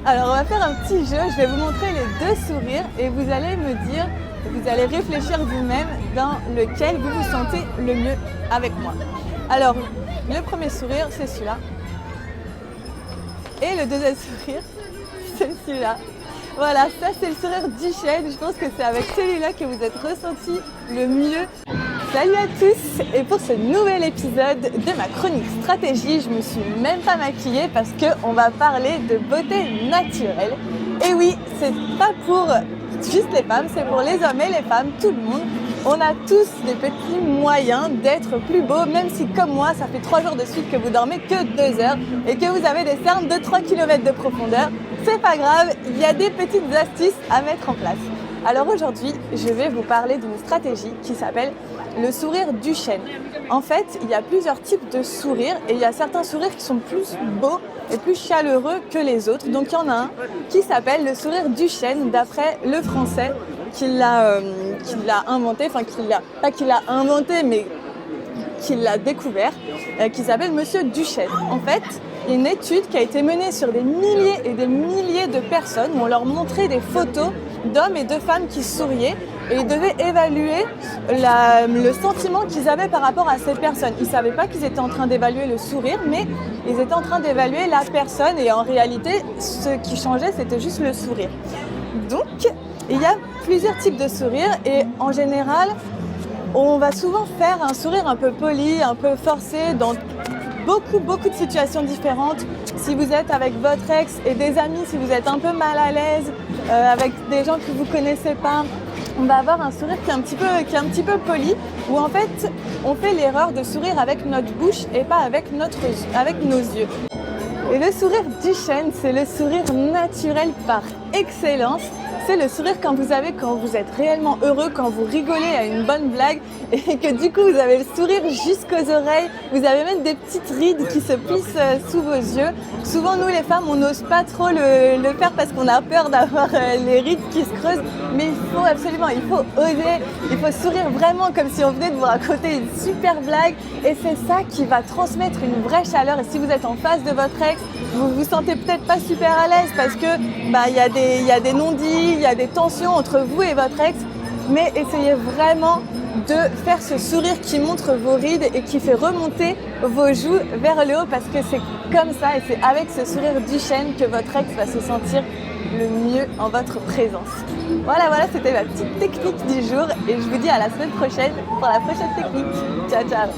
Alors on va faire un petit jeu, je vais vous montrer les deux sourires et vous allez me dire, vous allez réfléchir vous-même dans lequel vous vous sentez le mieux avec moi. Alors le premier sourire c'est celui-là et le deuxième sourire c'est celui-là. Voilà, ça c'est le sourire Duchesne, je pense que c'est avec celui-là que vous êtes ressenti le mieux. Salut à tous et pour ce nouvel épisode de ma chronique stratégie, je me suis même pas maquillée parce qu'on va parler de beauté naturelle. Et oui, c'est pas pour juste les femmes, c'est pour les hommes et les femmes, tout le monde. On a tous des petits moyens d'être plus beau, même si comme moi, ça fait 3 jours de suite que vous dormez que 2 heures et que vous avez des cernes de 3 km de profondeur. C'est pas grave, il y a des petites astuces à mettre en place. Alors aujourd'hui, je vais vous parler d'une stratégie qui s'appelle le sourire Duchesne. En fait, il y a plusieurs types de sourires et il y a certains sourires qui sont plus beaux et plus chaleureux que les autres. Donc il y en a un qui s'appelle le sourire Duchesne d'après le français qui l'a inventé, enfin pas qu'il l'a inventé mais qui l'a découvert, qui s'appelle Monsieur Duchesne. En fait, il y a une étude qui a été menée sur des milliers et des milliers de personnes où on leur montrait des photos d'hommes et de femmes qui souriaient et ils devaient évaluer le sentiment qu'ils avaient par rapport à ces personnes. Ils ne savaient pas qu'ils étaient en train d'évaluer le sourire, mais ils étaient en train d'évaluer la personne et en réalité, ce qui changeait, c'était juste le sourire. Donc, il y a plusieurs types de sourires et en général, on va souvent faire un sourire un peu poli, un peu forcé dans beaucoup de situations différentes. Si vous êtes avec votre ex et des amis, si vous êtes un peu mal à l'aise, avec des gens que vous ne connaissez pas, on va avoir un sourire qui est un petit peu poli, où en fait, on fait l'erreur de sourire avec notre bouche et pas avec nos yeux. Et le sourire Duchesne, c'est le sourire naturel par excellence. C'est le sourire quand vous êtes réellement heureux, quand vous rigolez à une bonne blague et que du coup vous avez le sourire jusqu'aux oreilles. Vous avez même des petites rides qui se plissent sous vos yeux. Souvent nous les femmes on n'ose pas trop le faire parce qu'on a peur d'avoir les rides qui se creusent. Mais il faut oser, il faut sourire vraiment comme si on venait de vous raconter une super blague. Et c'est ça qui va transmettre une vraie chaleur. Et si vous êtes en face de votre ex, vous vous sentez peut-être pas super à l'aise parce que il y a des non-dits, il y a des tensions entre vous et votre ex, mais essayez vraiment de faire ce sourire qui montre vos rides et qui fait remonter vos joues vers le haut parce que c'est comme ça et c'est avec ce sourire Duchesne que votre ex va se sentir le mieux en votre présence. Voilà, c'était ma petite technique du jour et je vous dis à la semaine prochaine pour la prochaine technique. Ciao, ciao!